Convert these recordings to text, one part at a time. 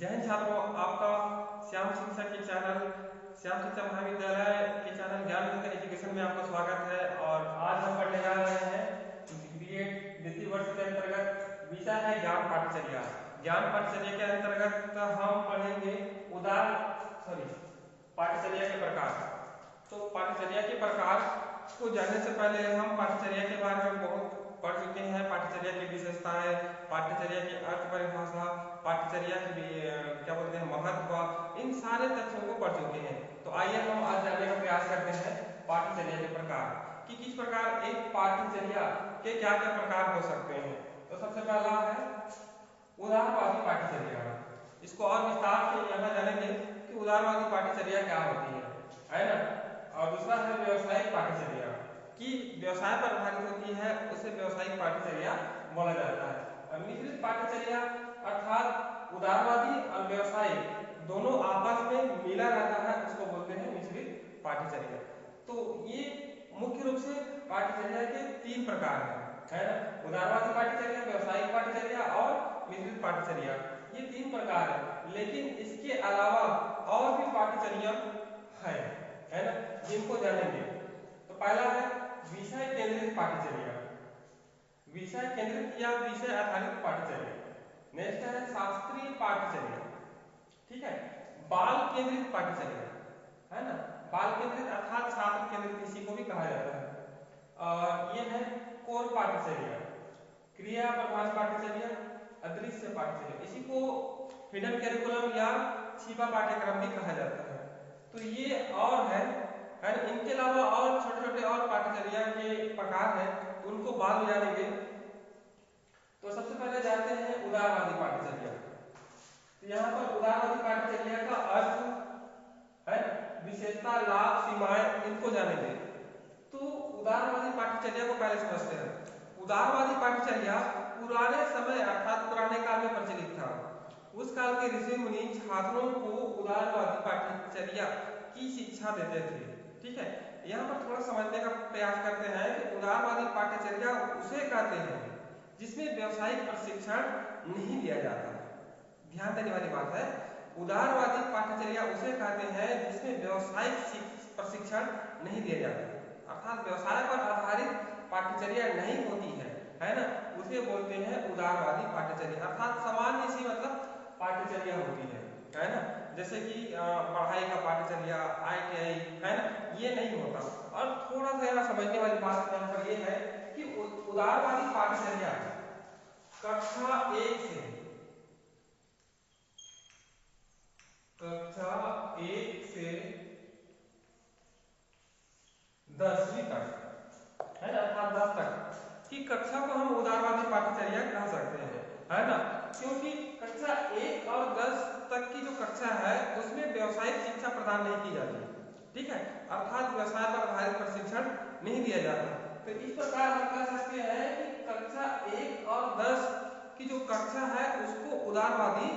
जय हिंद छात्रों, आपका श्याम शिक्षा के चैनल श्याम शिक्षा महाविद्यालय के चैनल ज्ञान विज्ञान एजुकेशन में आपका स्वागत है। और आज हम पढ़ने जा रहे हैं बीएड द्वितीय वर्ष के अंतर्गत विषय है ज्ञान पाठचर्या। ज्ञान पाठचर्या के अंतर्गत हम पढ़ेंगे पाठचर्या के प्रकार। तो पाठचर्या के प्रकार को जानने से पहले हम पाठचर्या के बारे में बहुत पढ़ चुके हैं। पाठचर्या की विशेषताएं, पाठचर्या की अर्थ परिभाषा, पाठचर्या की क्या बोलते हैं महत्व, इन सारे तथ्यों को पढ़ चुके हैं। तो आइए हम आज जानने का प्रयास करते हैं पाठचर्या के प्रकार कि किस प्रकार एक पाठचर्या के क्या क्या प्रकार हो सकते हैं। तो सबसे पहला है उदारवादी पाठचर्या। इसको और विस्तार से यहाँ जानेंगे कि उदारवादी पाठचर्या क्या होती है ना। और दूसरा है व्यवसायिक पाठचर्या कि व्यवसाय पर आधारित होती है, उसे व्यवसायिक पाठचर्या बोला जाता है। और मिश्रित पाठचर्या अर्थात उदारवादी और व्यवसायिक दोनों आपस में मिला रहता है, उसको बोलते हैं मिश्रित पाठचर्या। तो ये मुख्य रूप से पाठचर्या के तीन प्रकार है ना। उदारवादी पाठचर्या, व्यवसायिक पाठचर्या और मिश्रित पाठचर्या, ये तीन प्रकार है। लेकिन इसके अलावा और भी पाठचर्या है ना, जिनको जानेंगे। तो पहला है विषय केंद्रित पाठचर्या, विषय केंद्रित या विषय आधारित पाठचर्या। नेक्स्ट है शास्त्रीय पाठचर्या, ठीक है। बाल केंद्रित पाठचर्या है ना, बाल केंद्रित अर्थात छात्र केंद्रित, इसी को भी कहा जाता है। और ये है कोर पाठचर्या, क्रिया प्रधान पाठचर्या, अदृश्य पाठचर्या, इसी को हिडन करिकुलम या छिपा पाठ्यक्रम भी कहा जाता है। तो ये और है इनके अलावा और छोटे छोटे और पाठचर्या के प्रकार हैं, तो उनको बाद में जानेंगे। तो सबसे पहले जानते हैं उदारवादी पाठचर्या। तो यहाँ पर उदारवादी पाठचर्या का अर्थ है विशेषता, लाभ, सीमाएं, इनको जानेंगे। तो उदारवादी पाठचर्या को पहले समझते हैं। उदारवादी पाठचर्या पुराने समय अर्थात पुराने काल में प्रचलित था। उस काल के ऋषि मुनि छात्रों को उदारवादी पाठचर्या की शिक्षा देते थे, ठीक है। यहाँ पर थोड़ा समझने का प्रयास करते हैं कि उदारवादी पाठचर्या उसे कहते हैं जिसमें व्यवसायिक प्रशिक्षण नहीं दिया जाता। ध्यान देने वाली बात है, उदारवादी पाठचर्या उसे कहते हैं जिसमें व्यवसायिक प्रशिक्षण नहीं दिया जाता, अर्थात व्यवसाय पर आधारित पाठचर्या नहीं होती है ना, उसे बोलते हैं उदारवादी पाठचर्या। अर्थात सामान्य सी मतलब पाठचर्या होती है ना, जैसे कि पढ़ाई का पाठचर्या, ITI है ना, ये नहीं होता। और थोड़ा सा यहाँ समझने वाली बात यहाँ पर ये है कि उदारवादी पाठचर्या कक्षा 1 से 10वीं तक है ना, अर्थात 10 तक की कक्षा को हम उदारवादी पाठचर्या कह सकते हैं, है ना। क्योंकि कक्षा 1 और 10 तक की जो कक्षा है उसमें व्यवसायिक शिक्षा प्रदान नहीं की जाती, ठीक है, अर्थात व्यवसाय पर आधारित प्रशिक्षण नहीं दिया जाता। तो इस प्रकार हम कह सकते हैं कि कक्षा 1 और 10 की जो कक्षा है उसको उदारवादी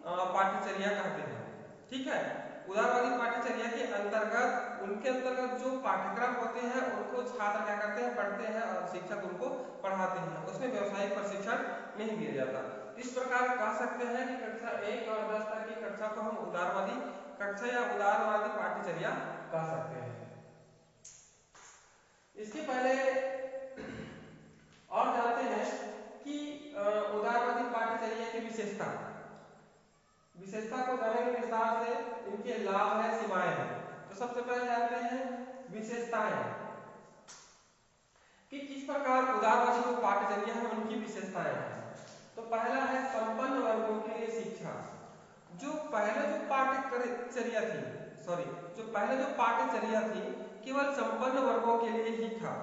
पाठचर्या कहते हैं, ठीक है। उदारवादी पाठचर्या के अंतर्गत उनके अंतर्गत जो पाठ्यक्रम होते हैं उनको छात्र क्या करते हैं, पढ़ते हैं और शिक्षक उनको पढ़ाते हैं, उसमें व्यवसायिक प्रशिक्षण नहीं दिया जाता। इस प्रकार कह सकते हैं कि कक्षा 1 और 10 तक की कक्षा को हम उदारवादी कक्षा या उदारवादी पाठचर्या कह सकते हैं। इसके पहले और जानते हैं कि उदारवादी पाठचर्या की विशेषता को जानेंगे विस्तार से। इनके लाभ है, सीमाएं हैं। तो सबसे पहले जानते हैं विशेषताएं कि किस प्रकार उदारवादी जो पाठचर्या है उनकी विशेषताएं हैं। तो पहला है संपन्न वर्गों के लिए शिक्षा। जो पहले जो पाठचर्या थी केवल संपन्न वर्गों के लिए ही था,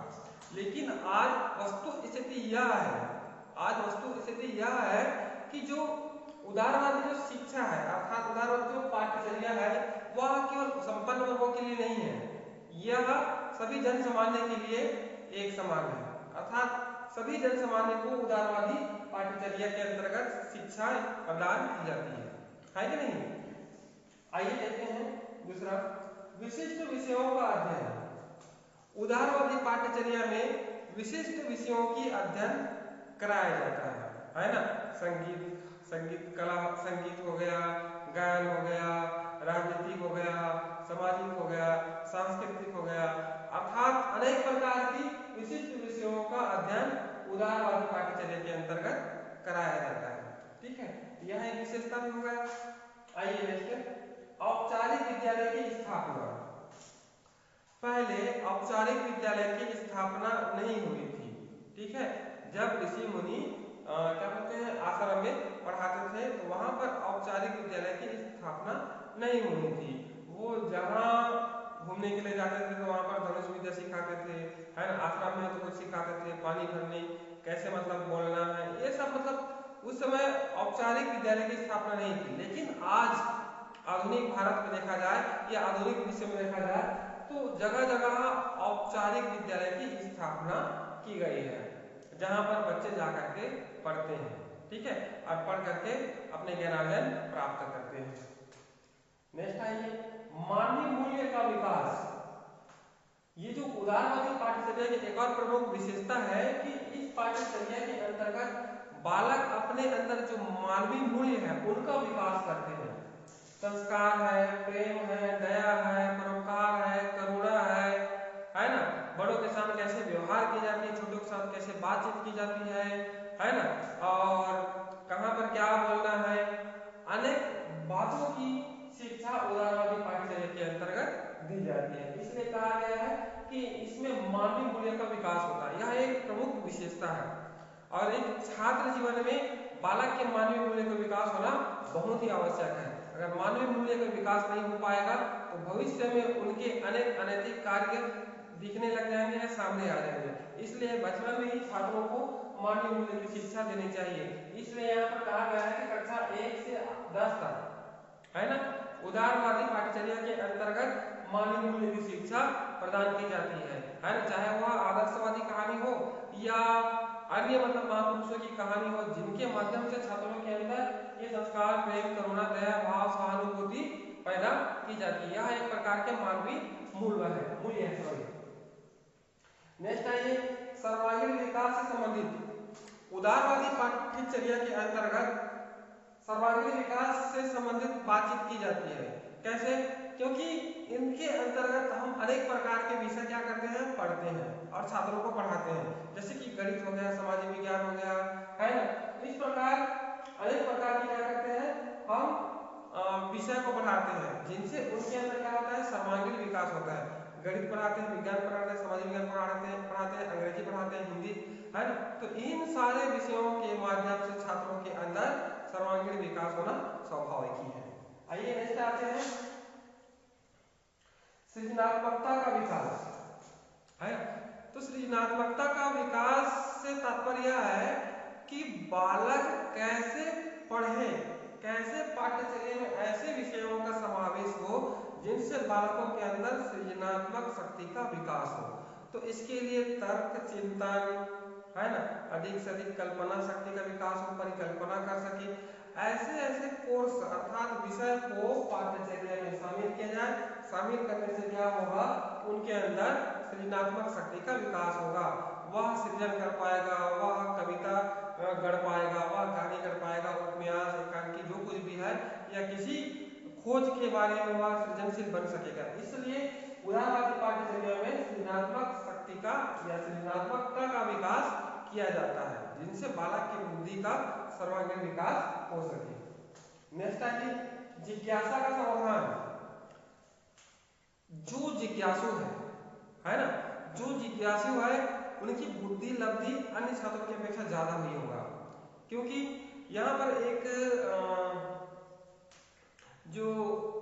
लेकिन आज वस्तु स्थिति यह है कि जो उदारवादी जो शिक्षा है अर्थात उदारवादी जो पाठचर्या है वह केवल संपन्न वर्गों के लिए नहीं है, यह सभी जन सामान्य के लिए एक समान है, अर्थात सभी जन सामान्य को उदारवादी पाठचर्या के अंतर्गत शिक्षा प्रदान की जाती है कि नहीं। आइए देखते हैं दूसरा, विशिष्ट विषयों का अध्ययन। उदारवादी पाठचर्या में विशिष्ट विषयों की अध्ययन कराया जाता है ना। संगीत, संगीत कला, संगीत हो गया, गायन हो गया, राजनीतिक हो गया, सामाजिक हो गया, सांस्कृतिक हो गया, अर्थात अनेक प्रकार की विशिष्ट विषयों का अध्ययन उदारवादी पाठ्यचर्या के अंतर्गत कराया जाता है। ठीक है, यह एक विशेषता भी हो गया। आइए नेक्स्ट, औपचारिक विद्यालय की स्थापना। पहले औपचारिक विद्यालय की स्थापना नहीं हुई थी। ठीक है, जब ऋषि मुनि क्या बोलते हैं आश्रम में पढ़ाते थे तो वहां पर औपचारिक विद्यालय की स्थापना नहीं हुई थी। वो जहाँ घूमने के लिए जाते थे तो वहां पर धनुष विद्या सिखाते थे, है ना, आश्रम में तो कुछ सिखाते थे, पानी भरने कैसे मतलब बोलना है, ये सब मतलब उस समय औपचारिक विद्यालय की स्थापना नहीं थी। लेकिन आज आधुनिक भारत में देखा जाए या आधुनिक विश्व में देखा जाए तो जगह जगह औपचारिक विद्यालय की स्थापना की गई है, जहां पर बच्चे जाकर के पढ़ते हैं। ठीक है, और पढ़ करके अपने ज्ञानार्जन प्राप्त करते हैं। नेक्स्ट आइए, मानवीय मूल्य का विकास। ये जो उदारवादी पाठ्यचर्या की एक और प्रमुख विशेषता है कि इस पाठ्यचर्या के अंतर्गत बालक अपने अंदर जो मानवीय मूल्य है उनका विकास करते हैं। संस्कार है, प्रेम है, दया है, परोपकार है, करुणा है ना, बड़ों के साथ कैसे व्यवहार की जाती है, छोटों के साथ कैसे बातचीत की जाती है ना, और कहाँ पर क्या बोलना है, अनेक बातों की शिक्षा उदारवादी पाठ्यचर्या के अंतर्गत दी जाती है। इसलिए कहा गया है कि इसमें मानवीय मूल्य का विकास होता है, यह एक प्रमुख विशेषता है। और एक छात्र जीवन में बालक के मानवीय मूल्य का विकास होना बहुत ही आवश्यक है। अगर मानवीय मूल्य का विकास नहीं हो पाएगा तो भविष्य में उनके अनेक अनैतिक कार्य दिखने लग जाएंगे या सामने आ जाएंगे। इसलिए बचपन में ही छात्रों को मानवीय मूल्य की शिक्षा देनी चाहिए। इसलिए यहाँ पर कहा गया है कि कक्षा 1 से 10 तक, है ना, उदारवादी पाठ्यचर्या के अंतर्गत मानवीय मूल्य की शिक्षा प्रदान की जाती है ना, चाहे वह आदर्शवादी कहानी हो या अन्य मतलब महापुरुषों की कहानी हो, जिनके माध्यम से छात्रों के अंदर ये संस्कार, प्रेम, करुणा, दया भाव, सहानुभूति पैदा की जाती है। यह एक प्रकार के मानवीय मूल्य है। नेक्स्ट आइए, सर्वांगीण विकास से संबंधित उदारवादी पाठ्यचर्या के अंतर्गत सर्वांगीण विकास से संबंधित बातचीत की जाती है। कैसे? क्योंकि इनके अंतर्गत हम अनेक प्रकार के विषय क्या करते हैं, पढ़ते हैं और छात्रों को पढ़ाते हैं, जैसे कि गणित हो गया, सामाजिक विज्ञान हो गया, है ना। इस प्रकार अनेक प्रकार की क्या करते हैं हम विषय को पढ़ाते हैं, जिनसे उनके अंदर क्या होता है, सर्वांगीण विकास होता है। गणित पढ़ाते हैं, विज्ञान पढ़ाते हैं, सामाजिक विज्ञान पढ़ाते हैं, अंग्रेजी पढ़ाते हैं, हिंदी, है ना। तो इन सारे विषयों के माध्यम से छात्रों के अंदर सर्वांगीण विकास होना स्वाभाविक ही है। आइए नेक्स्ट आते हैं, सृजनात्मकता का विकास, है। तो सृजनात्मकता का विकास से तात्पर्य है कि बालक कैसे पढ़े, कैसे पाठ्यचर्या में ऐसे विषयों का समावेश हो जिनसे बालकों के अंदर सृजनात्मक शक्ति का विकास हो। तो इसके लिए तर्क, चिंतन, है ना, अधिक से अधिक कल्पना शक्ति का विकास हो, परिकल्पना कर सके, ऐसे ऐसे कोर्स अर्थात विषय को पाठ्यचर्या में शामिल किया जाए। शामिल करने से क्या होगा, उनके अंदर सृजनात्मक शक्ति का विकास होगा। वह सृजन कर पाएगा, वह कविता गढ़ पाएगा, वह कहानी गढ़ पाएगा, उपन्यास, एकांकी जो कुछ भी है, या किसी खोज के बारे में वह सृजनशील बन सकेगा। इसलिए उदारवादी पाठ्यचर्या में सृजनात्मक शक्ति का या सृजनात्मकता का विकास किया जाता है, जिनसे बालक की बुद्धि का सर्वांगीण विकास हो सके। नेक्स्ट आइए, जिज्ञासा का समाधान। जो जिज्ञासु है ना, जो जिज्ञासु है उनकी बुद्धि लब्धि अन्य छात्रों की अपेक्षा ज्यादा हुई होगा, क्योंकि यहाँ पर एक जो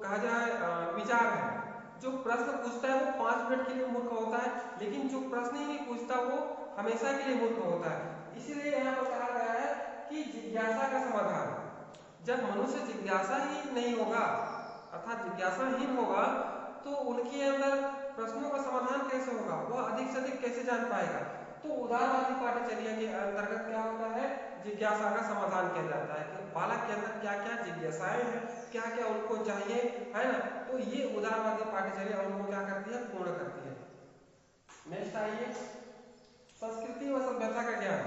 कहा जाए विचार है, जो प्रश्न पूछता है वो 5 मिनट के लिए मूर्ख होता है, लेकिन जो प्रश्न ही नहीं पूछता वो हमेशा के लिए मूर्ख होता है। इसीलिए यहाँ पर कहा गया है कि जिज्ञासा का समाधान, जब मनुष्य जिज्ञासा ही नहीं होगा अर्थात जिज्ञासाहीन होगा तो उनके अंदर प्रश्नों का समाधान कैसे होगा, वह अधिक से अधिक कैसे जान पाएगा। तो उदारवादी पाठ्यचर्या के अंतर्गत क्या होता है, जिज्ञासा का समाधान किया जाता है कि बालक के अंदर क्या क्या जिज्ञासाएं हैं, क्या क्या उनको चाहिए, है ना। तो ये उदारवादी पाठ्यचर्या उनको क्या करती है, पूर्ण करती है। नेक्स्ट आइए, संस्कृति व सभ्यता का ज्ञान।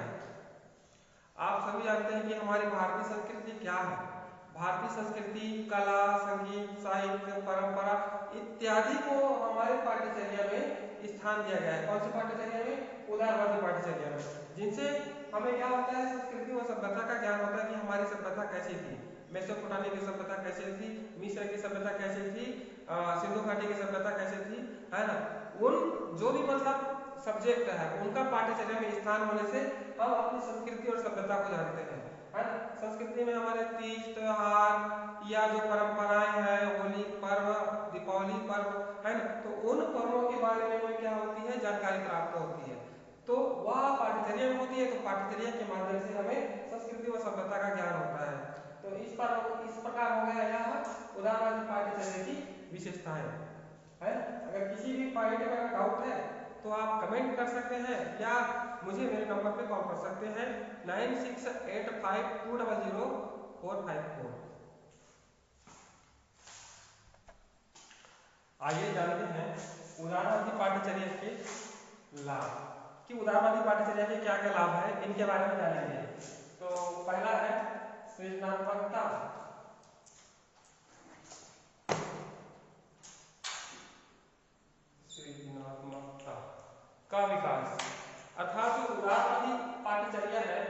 आप सभी जानते हैं कि हमारी भारतीय संस्कृति क्या है। भारतीय संस्कृति कला, संगीत, साहित्य, परंपरा इत्यादि को हमारे पाठ्यचर्या में स्थान दिया गया है। कौन सी पाठ्यचर्या में? उदारवादी पाठ्यचर्या में, जिनसे हमें क्या होता है, संस्कृति व सभ्यता का ज्ञान होता है कि हमारी सभ्यता कैसी थी, मेसोपोटामिया की सभ्यता कैसी थी, मिस्र की सभ्यता कैसी थी, सिंधु घाटी की सभ्यता कैसी थी, है ना। उन जो भी मतलब सब्जेक्ट है उनका पाठ्यचर्या में स्थान होने से हम अपनी संस्कृति और सभ्यता को जानते हैं, है ना। संस्कृति में हमारे तीज त्योहार या जो परंपराएं हैं, होली पर्व, दीपावली पर्व, है ना, तो उन पर्वों के बारे में हमें क्या होती है, जानकारी प्राप्त होती है। तो वह पाठ्यचर्या में होती है, तो पाठ्यचर्या के माध्यम से हमें संस्कृति व सभ्यता का ज्ञान होता है। तो इस प्रकार हो गया यह उदारवादी पाठ्यचर्या की विशेषताएं, है। अगर किसी भी पॉइंट में अगर डाउट है तो आप कमेंट कर सकते हैं या मुझे मेरे नंबर पे कॉल कर सकते हैं 9685200454। आइए जानते हैं उदारवादी पाठ्यचर्या के लाभ, कि उदारवादी पाठ्यचर्या के क्या क्या लाभ है, इनके बारे में जानेंगे। तो पहला है सृजनात्मकता। सृजनात्मकता का विकास, अर्थात जो उदारवादी पाठ्यचर्या है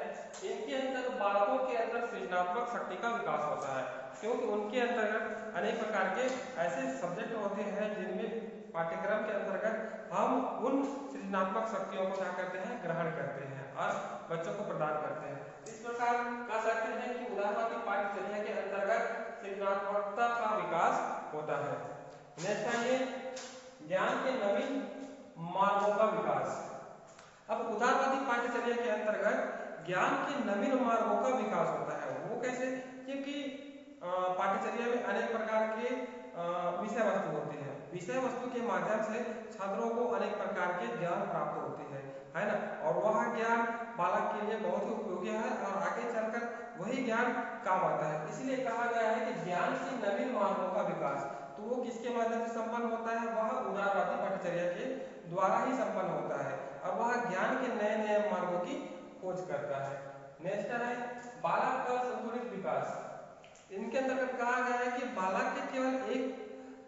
इनके अंदर बालकों के अंदर सृजनात्मक शक्ति का विकास होता है, क्योंकि उनके अंतर्गत अनेक प्रकार के ऐसे सब्जेक्ट होते हैं जिनमें पाठ्यक्रम के अंतर्गत हम उन सृजनात्मक शक्तियों को क्या करते हैं, ग्रहण करते हैं और बच्चों को प्रदान करते हैं। इस प्रकार कह सकते हैं कि उदारवादी पाठ्यचर्या के अंतर्गत सृजनात्मकता का विकास होता है। नेक्स्ट आइए ज्ञान के नवीन मार्गों का विकास। अब उदारवादी पाठ्यचर्या के अंतर्गत ज्ञान के नवीन मार्गों का विकास होता है। वो कैसे? क्योंकि पाठ्यचर्या में अनेक प्रकार के विषय वस्तु होते हैं। विषय वस्तु के माध्यम से छात्रों को अनेक प्रकार के ज्ञान प्राप्त होते हैं, है ना, और वह ज्ञान बालक के लिए बहुत ही उपयोगी है और आगे चलकर वही ज्ञान काम आता है। इसलिए कहा गया है कि ज्ञान के नवीन मार्गों का विकास, तो वो किसके माध्यम से संपन्न होता है? वह उदारवादी पाठ्यचर्या के द्वारा ही संपन्न होता है और वह ज्ञान के नए नए मार्गों की खोज करता है। नेक्स्ट है बालक का संतुलित विकास। इनके अंतर्गत कहा गया है कि बालक के केवल एक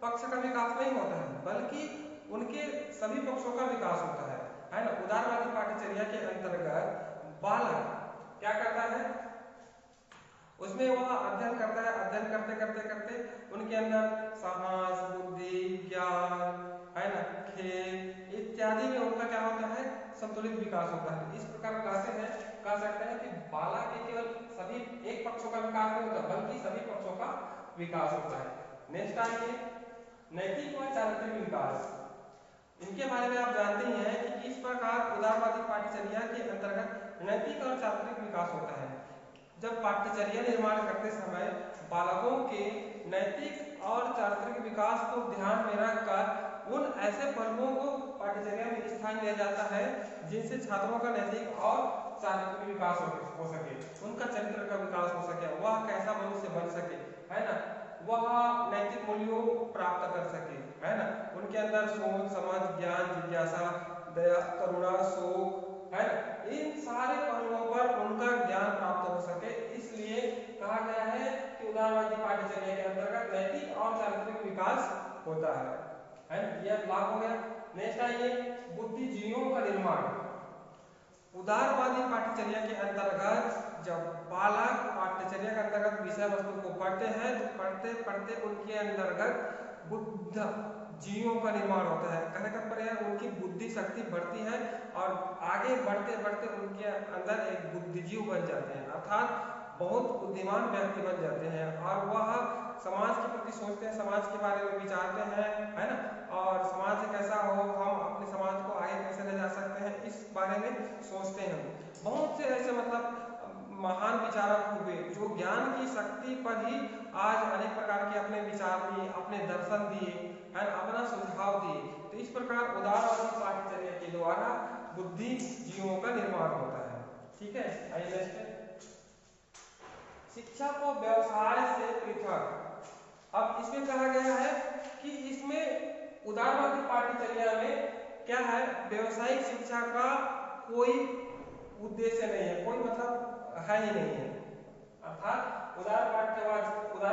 पक्ष का विकास नहीं होता है बल्कि उनके सभी पक्षों का विकास होता है ना। उदारवादी पाठ्यचर्या के अंतर्गत बालक क्या करता है, उसमें वह अध्ययन करता है, अध्ययन करते करते करते उनके अंदर साहस, बुद्धि, ज्ञान, है ना, खेल इत्यादि में उनका क्या होता है, संतुलित विकास होता है। इस प्रकार कह सकते हैं कि बालक के केवल सभी एक पक्षों का विकास नहीं होता बल्कि सभी पक्षों का विकास होता है। नेक्स्ट आइए नैतिक व चारित्रिक विकास। इनके बारे में आप जानते ही हैं कि किस प्रकार उदारवादी पाठ्यचर्या के अंतर्गत नैतिक और चारित्रिक विकास होता है। जब पाठ्यचर्या निर्माण करते समय बालकों के नैतिक और चारित्रिक विकास को ध्यान में रखकर उन ऐसे पहलुओं को पाठ्यचर्या में स्थान दिया जाता है जिनसे छात्रों का नैतिक और चारित्रिक विकास हो सके, उनका चरित्र का विकास हो सके, वह कैसा मनुष्य बन सके, है ना, वह नैतिक मूल्यों प्राप्त कर सके, है ना, उनके अंदर सोच, समझ, ज्ञान, जिज्ञासा, दया, करुणा, शोक, है ना, इन सारे पहलुओं पर उनका ज्ञान प्राप्त हो सके। इसलिए कहा गया है कि उदारवादी पाठ्यचर्या के अंतर्गत नैतिक और चारित्रिक विकास होता है ना। यह लाभ हो गया। नेक्स्ट आइए बुद्धिजीवियों का निर्माण। उदारवादी पाठ्यचर्या के अंतर्गत जब बालक पाठ्यचर्या के अंतर्गत विषय वस्तु को पढ़ते हैं तो पढ़ते पढ़ते उनके अंतर्गत बुद्ध जीवों का निर्माण होता है। कहने का तात्पर्य है उनकी बुद्धि शक्ति बढ़ती है और आगे बढ़ते बढ़ते उनके अंदर एक बुद्धिजीव बन जाते हैं, अर्थात बहुत बुद्धिमान व्यक्ति बन जाते हैं और वह समाज के प्रति सोचते हैं, समाज के बारे में विचारते हैं, है ना, और समाज कैसा हो, हम अपने समाज को आगे कैसे ले जा सकते हैं, इस बारे में सोचते हैं। बहुत से ऐसे मतलब महान विचारक हुए जो ज्ञान की शक्ति पर ही आज अनेक प्रकार के अपने विचार दिए, अपने दर्शन दिए, है, अपना सुझाव दिए। तो इस प्रकार उदारवादी पाठ्यचर्या के द्वारा बुद्धिजीवियों का निर्माण होता है। ठीक है, आइए नेक्स्ट शिक्षा को व्यवसाय से पृथक। अब इसमें कहा गया है कि इसमें उदारवादी पाठ्यचर्या में क्या है, व्यवसायिक शिक्षा का कोई उद्देश्य नहीं है, कोई मतलब है ही नहीं है। अर्थात उदार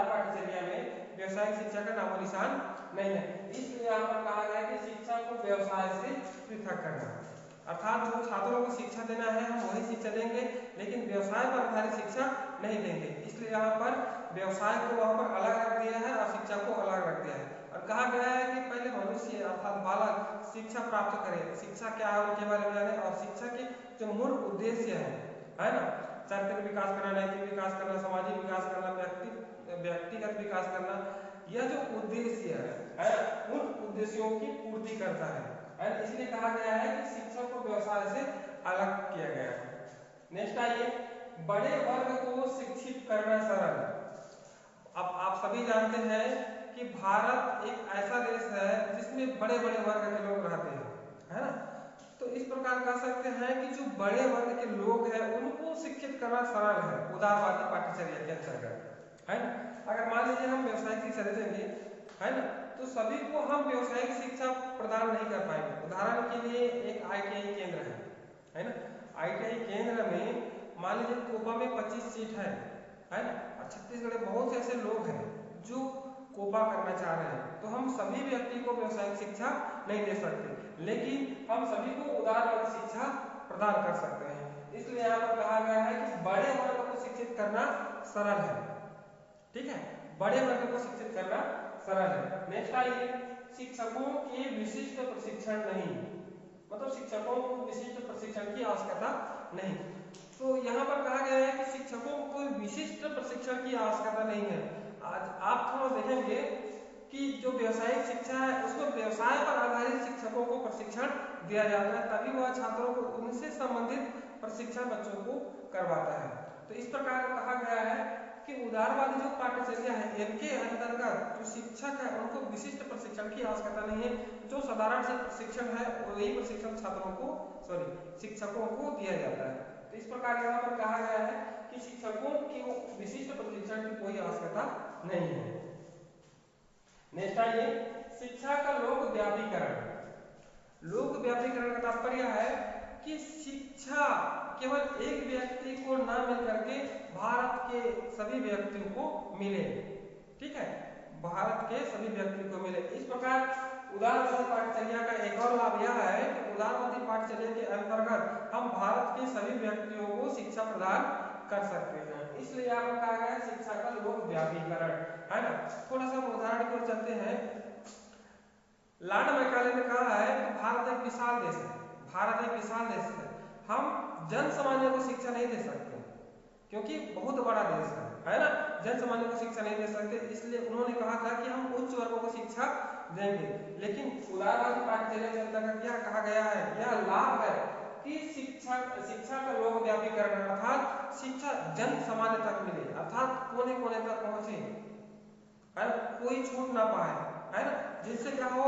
पाठ्यचर्या में व्यवसायिक शिक्षा का नामो निशान नहीं है। इसलिए यहाँ पर कहा गया कि शिक्षा को व्यवसाय से पृथक करना, अर्थात जो छात्रों को शिक्षा देना है हम वही शिक्षा देंगे, लेकिन व्यवसाय पर आधारित शिक्षा नहीं देंगे। इसलिए यहाँ पर व्यवसाय को वहाँ पर अलग रख दिया है और शिक्षा को अलग रख दिया है और कहा गया है कि पहले मनुष्य अर्थात बालक शिक्षा प्राप्त करे, शिक्षा क्या है उनके बारे में जाने और शिक्षा के जो मूल उद्देश्य है ना, चारित्रिक विकास करना, नैतिक विकास करना, सामाजिक विकास करना, व्यक्तिगत विकास करना, यह जो उद्देश्य है उन उद्देश्यों की पूर्ति करता है। इसलिए कहा गया है कि शिक्षा को व्यवसाय से अलग किया गया है। नेक्स्ट आइए, बड़े वर्ग को शिक्षित करना सरल। अब आप सभी जानते हैं कि भारत एक ऐसा देश है जिसमें बड़े बड़े वर्ग के लोग रहते हैं, है ना। तो इस प्रकार कह सकते हैं कि जो बड़े वर्ग के लोग हैं उनको शिक्षित करना सरल है उदारवादी पाठ्यचर्या के अंतर्गत, है ना। अगर मान लीजिए हम व्यवसायिक शिक्षा देंगे, है ना, तो सभी को हम व्यवसायिक शिक्षा प्रदान नहीं कर पाएंगे। उदाहरण के लिए एक ITI केंद्र है ना। ITI केंद्र में मान लीजिए कोपा में 25 सीट है ना, और छत्तीसगढ़ में बहुत से ऐसे लोग हैं जो कोपा करना चाह रहे हैं, तो हम सभी व्यक्ति को व्यवसायिक शिक्षा नहीं दे सकते, लेकिन हम सभी को उदारवादी शिक्षा प्रदान कर सकते हैं। इसलिए यहाँ पर कहा गया है कि बड़े वर्ग को शिक्षित करना सरल है, ठीक है, बड़े वर्ग को शिक्षित करना सरल है। नेक्स्ट आइए, शिक्षकों के विशिष्ट प्रशिक्षण नहीं, मतलब शिक्षकों को विशिष्ट प्रशिक्षण की आवश्यकता नहीं। तो यहाँ पर कहा गया है कि शिक्षकों को कोई विशिष्ट प्रशिक्षण की आवश्यकता नहीं है। आज आप थोड़ा देखेंगे कि जो व्यवसायिक शिक्षा है उसमें व्यवसाय पर आधारित शिक्षकों को प्रशिक्षण दिया जाता है, तभी वह छात्रों को उनसे संबंधित प्रशिक्षण बच्चों को करवाता है। तो इस प्रकार कहा गया है कि उदारवादी जो पाठ्यचर्या है इनके अंतर्गत जो शिक्षक है उनको विशिष्ट प्रशिक्षण की आवश्यकता नहीं है, जो साधारण से प्रशिक्षण है वही प्रशिक्षण शिक्षकों को दिया जाता है। तो इस प्रकार यहाँ पर कहा गया है कि शिक्षकों की विशिष्ट प्रशिक्षण की कोई आवश्यकता नहीं है। नेक्स्ट आइए, शिक्षा का लोक व्यापीकरण। लोक व्यापीकरण का तात्पर्य है कि शिक्षा केवल एक व्यक्ति को न मिल करके भारत के सभी व्यक्तियों को मिले, ठीक है, भारत के सभी व्यक्ति को मिले। इस प्रकार उदारवादी पाठ्यचर्या का एक और लाभ यह है कि उदारवादी पाठ्यचर्या के अंतर्गत हम भारत के सभी व्यक्तियों को शिक्षा प्रदान कर सकते हैं। इसलिए यहाँ पर कहा गया शिक्षा का लोक व्यापीकरण, है ना। थोड़ा सा उदाहरण की ओर चलते हैं। लॉर्ड मैकाले ने कहा है कि भारत एक विशाल देश है, भारत एक विशाल देश है, हम जन सामान्य को शिक्षा नहीं दे सकते क्योंकि बहुत बड़ा देश है ना, जन सामान्य को शिक्षा नहीं दे सकते। इसलिए उन्होंने कहा था कि हम उच्च वर्गों को शिक्षा देंगे, लेकिन उदारवादी पाठ्यचर्या के अंतर्गत यह कहा गया है, यह लाभ है कि शिक्षा का लोक व्यापीकरण, अर्थात शिक्षा जन सामान्य तक मिले, अर्थात कोने कोने तक पहुंचे, है ना, कोई छूट ना पाए, है ना, जिससे क्या हो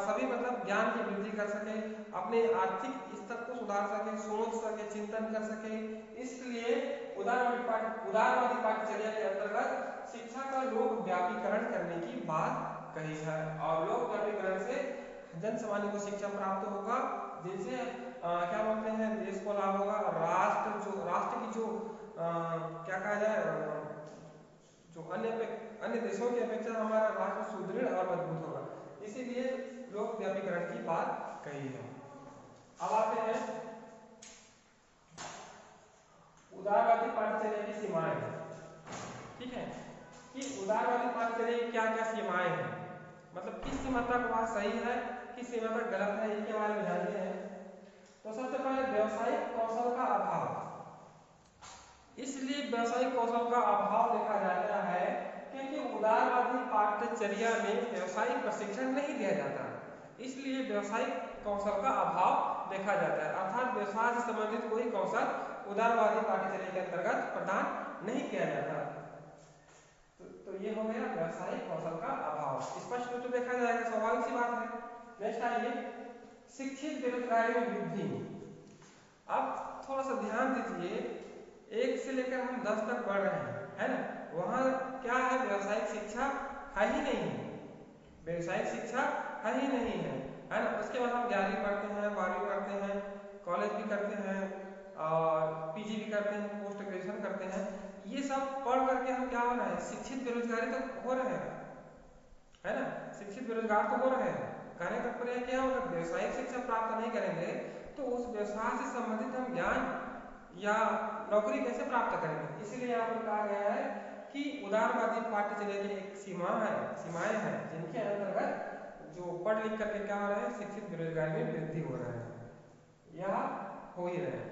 सभी मतलब ज्ञान की वृद्धि कर सके, अपने आर्थिक स्तर को सुधार सके, सोच सके, चिंतन कर सके। इसलिए उदारवादी पाठ्यचर्या के अंतर्गत शिक्षा का लोक व्यापीकरण करने की बात कही है और लोक व्यापीकरण से जन सामान्य को शिक्षा प्राप्त होगा, जिनसे क्या बोलते हैं देश को लाभ होगा और राष्ट्र की जो क्या कहा जाए जो अन्य देशों की अपेक्षा हमारा राष्ट्र सुदृढ़ और मजबूत होगा, इसीलिए लोक व्यापीकरण की बात कही है। अब आते हैं उदारवादी पाठ्यचर्या की सीमाएं, ठीक है, कि उदारवादी पाठ्यचर्या की क्या क्या सीमाएं हैं, मतलब किस सीमा तक वह सही है, किस सीमा तक गलत है, इसके बारे में जानते हैं। तो सबसे पहले व्यावसायिक कौशल का अभाव। इसलिए व्यावसायिक कौशल का अभाव देखा जाता है क्योंकि उदारवादी पाठ्यचर्या में व्यावसायिक प्रशिक्षण नहीं दिया जाता, इसलिए व्यावसायिक कौशल का अभाव देखा जाता है, अर्थात व्यवसाय से संबंधित कोई कौशल उदारवादी पाठ्यचर्या के अंतर्गत प्रदान नहीं किया जाता। तो ये हो गया व्यावसायिक कौशल का अभाव, स्पष्ट रूप से देखा जाएगा, स्वाभाविक सी बात है। नेक्स्ट आइए, शिक्षित बेरोजगारी में वृद्धि। अब थोड़ा सा ध्यान दीजिए, 1 से लेकर हम 10 तक पढ़ रहे हैं, है ना, वहाँ क्या है, व्यावसायिक शिक्षा है ही नहीं है, व्यावसायिक शिक्षा है ही नहीं है ना। उसके बाद हम 11वीं पढ़ते हैं, 12वीं पढ़ते हैं, कॉलेज भी करते हैं और पीजी भी करते हैं, पोस्ट ग्रेजुएशन करते हैं। ये सब पढ़ करके हम क्या हो रहे हैं, शिक्षित बेरोजगारी तो हो रहे हैं, है ना, शिक्षित बेरोजगार तो हो रहे हैं। कहने का तात्पर्य क्या होगा, व्यवसायिक शिक्षा प्राप्त नहीं करेंगे तो उस व्यवसाय से संबंधित हम ज्ञान या नौकरी कैसे प्राप्त करेंगे। इसीलिए यहाँ पर कहा गया है कि उदारवादी पाठ्यचर्या की एक सीमाएं हैं जिनके अंतर्गत जो पढ़ लिख करके क्या हो रहे हैं, शिक्षित बेरोजगारी में वृद्धि हो रहा है या हो ही रहे हैं।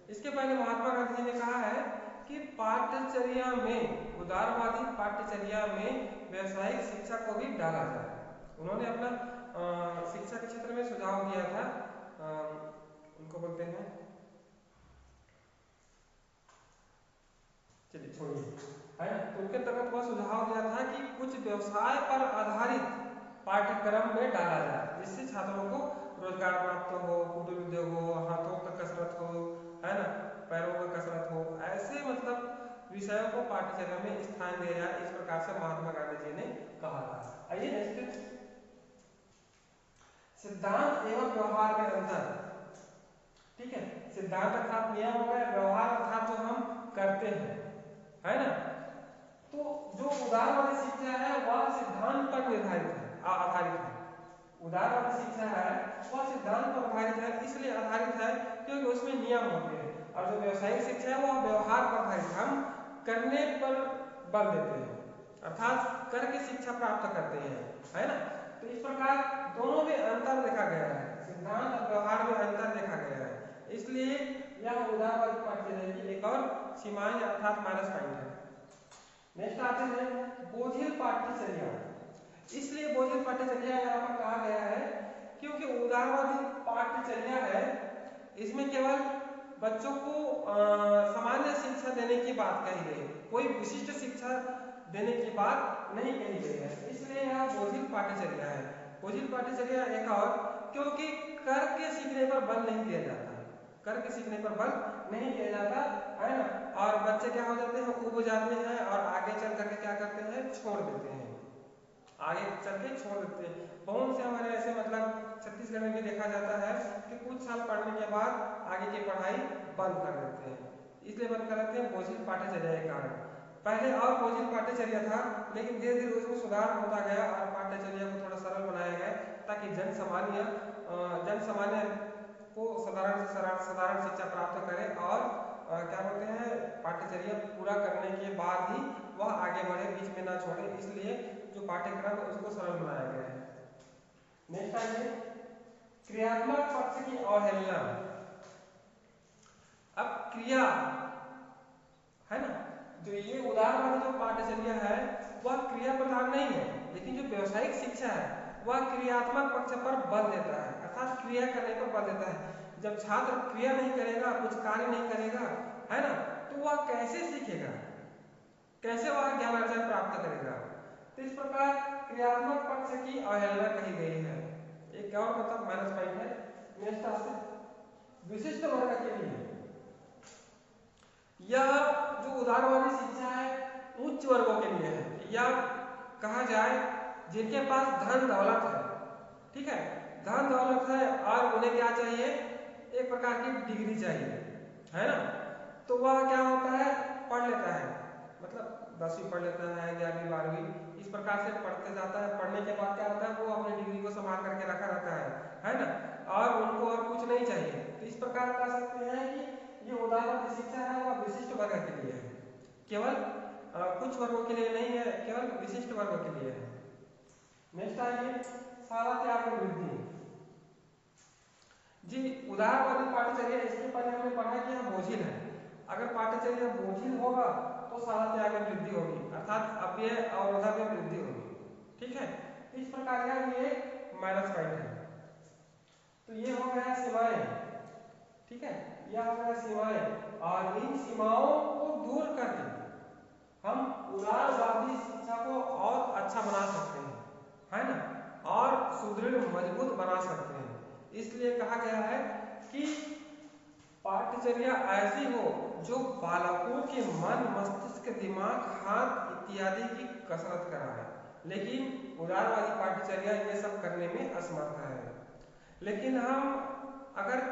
इसके पहले महात्मा गांधी जी ने कहा है कि पाठ्यचर्या में, उदारवादी पाठ्यचर्या में व्यवसायिक शिक्षा को भी डाला जाए। उन्होंने अपना शिक्षा के क्षेत्र में सुझाव दिया था, उनको बोलते हैं, चलिए छोड़िए, है ना, तो उनके तहत वह सुझाव दिया था कि कुछ व्यवसाय पर आधारित पाठ्यक्रम में डाला जाए जिससे छात्रों को रोजगार प्राप्त हो, कुटीर उद्योग हो, हाथों का कसरत हो, है ना, पैरों का कसरत हो, ऐसे मतलब विषयों को पाठ्यचर्या में स्थान दिया जाए। इस प्रकार से महात्मा गांधी जी ने कहा था। आइए नेक्स्ट, सिद्धांत एवं व्यवहार में अंतर। ठीक है, सिद्धांत अर्थात नियम हो गया, व्यवहार अर्थात जो हम करते हैं, है ना। तो जो उदारवादी शिक्षा है वह सिद्धांत पर निर्धारित है, आधारित है। उदारवादी शिक्षा है वह सिद्धांत पर आधारित है, इसलिए आधारित है क्योंकि उसमें नियम होते हैं, और जो व्यवसायिक शिक्षा है वह व्यवहार पर आधारित है, हम करने पर बल देते हैं, अर्थात करके शिक्षा प्राप्त करते हैं, है ना। तो इस प्रकार दोनों में अंतर देखा गया है, सिद्धांत और व्यवहार में अंतर देखा गया है, इसलिए यह उदारवादी पाठ्यचर्या की एक और सीमाएं अर्थात माइनस पॉइंट है। नेक्स्ट आते हैं बोझिल पाठ्यचर्या। इसलिए बोझिल पाठ्यचर्या यहाँ पर कहा गया है क्योंकि उदारवादी पाठ्यचर्या है, इसमें केवल बच्चों को सामान्य शिक्षा देने की बात कही गई, कोई विशिष्ट शिक्षा देने की बात नहीं कही गई है, इसलिए यह बोझिल पाठ्यचर्या है। बोझिल पाठ्यचर्या एक और क्योंकि करके सीखने पर बल नहीं दिया जाता, करके सीखने पर बल नहीं दिया जाता, है ना, और बच्चे क्या हो जाते हैं, उब जाते हैं और आगे चल करके क्या करते हैं, छोड़ देते हैं, आगे चल के छोड़ देते हैं। बहुत से हमारे ऐसे मतलब छत्तीसगढ़ में भी देखा जाता है कि कुछ साल पढ़ने के बाद आगे की पढ़ाई बंद कर देते हैं, इसलिए बंद कर देते हैं बोझिल पाठ्यचर्या के कारण। पहले और बोझिल पाठ्यचर्या था, लेकिन धीरे धीरे उसमें सुधार होता गया और पाठ्यचर्या को थोड़ा सरल बनाया गया ताकि जन सामान्य को साधारण शिक्षा प्राप्त करे और क्या बोलते हैं, पाठ्यचर्या पूरा करने के बाद ही वह आगे बढ़े, बीच में ना छोड़े, इसलिए जो पाठ्यक्रम है उसको सरल बनाया गया है। नेक्स्ट आइए, क्रियात्मक पक्ष की अवहेलना। अब क्रिया, है ना, जो ये उदारवादी जो पाठ्यचर्या है वह क्रिया प्रधान नहीं है, लेकिन जो व्यवसायिक शिक्षा है वह क्रियात्मक पक्ष पर बल देता है, अर्थात क्रिया करने पर बल देता है। जब छात्र क्रिया नहीं करेगा, कुछ कार्य नहीं करेगा, है ना, तो वह कैसे सीखेगा, कैसे वह ज्ञान अर्जन प्राप्त करेगा। तो इस प्रकार क्रियात्मक पक्ष की अवहेलना कही गई है, एक और मतलब माइनस पॉइंट है। नेक्स्ट आते विशिष्ट वर्ग के लिए, यह जो उदारवादी शिक्षा है उच्च वर्गों के लिए है, या कहा जाए जिनके पास धन दौलत है, ठीक है, धन दौलत है और उन्हें क्या चाहिए, एक प्रकार की डिग्री चाहिए, है ना, तो वह क्या होता है, पढ़ लेता है, मतलब 10वीं पढ़ लेता है, 11वीं 12वीं, इस प्रकार से पढ़ते जाता है। पढ़ने के बाद क्या होता है, वो अपनी डिग्री को संभाल करके रखा रहता है ना, और उनको और कुछ नहीं चाहिए। तो इस प्रकार कह सकते हैं कि ये उदारवादी शिक्षा है वह विशिष्ट वर्ग के लिए है, केवल कुछ वर्गों के लिए नहीं है, केवल विशिष्ट वर्गों के लिए है। नेक्स्ट आइए, सारा त्याग और वृद्धि। जी, उदारवादी पाठ्यचर्या, इसके पहले हमने पढ़ा कि यह बोझिल है, अगर पाठ्यचर्या बोझिल होगा तो सारा त्याग में वृद्धि होगी, अर्थात अव्यय अवरोधा में वृद्धि होगी, ठीक है। इस प्रकार का ये माइनस पॉइंट है। तो ये हो गया सीमाएं, ठीक है, यह हो गया सीमाएं, और इन सीमाओं को दूर करके हम उदारवादी शिक्षा को और अच्छा बना सकते हैं, है ना, और सुदृढ़ मजबूत बना सकते हैं। इसलिए कहा गया है कि पाठ्यचर्या ऐसी हो जो बालकों के मन, मस्तिष्क, दिमाग, हाथ इत्यादि की कसरत कराए, लेकिन उदारवादी पाठ्यचर्या ये सब करने में असमर्थ है। लेकिन हम अगर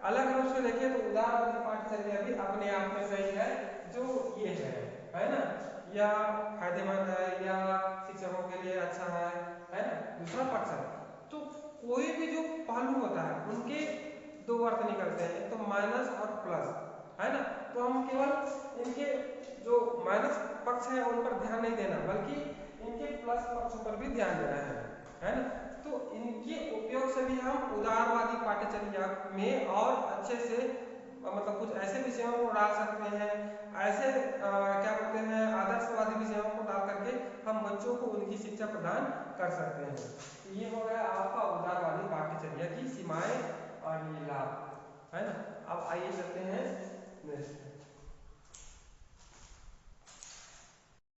अलग रूप से देखें तो उदारवादी पाठ्यचर्या भी अपने आप में सही है, जो ये है ना, या फायदेमंद है या शिक्षकों के लिए अच्छा है ना। दूसरा पक्ष है, तो कोई भी जो पहलू होता है उनके दो अर्थ निकलते हैं, एक तो माइनस और प्लस, है ना। तो हम केवल इनके जो माइनस पक्ष है उन पर ध्यान नहीं देना, बल्कि इनके प्लस पक्षों पर भी ध्यान देना है ना। तो इनके उपयोग से भी हम उदारवादी पाठ्यचर्या में और अच्छे से मतलब कुछ ऐसे विषयों को डाल सकते हैं, ऐसे क्या बोलते हैं आदर्शवादी विषयों को डाल करके हम बच्चों को उनकी शिक्षा प्रदान कर सकते हैं। तो ये हो गया आपका उदारवादी पाठ्यचर्या की सीमाएं और ये लाभ, है ना। अब आइए चलते हैं नेक्स्ट।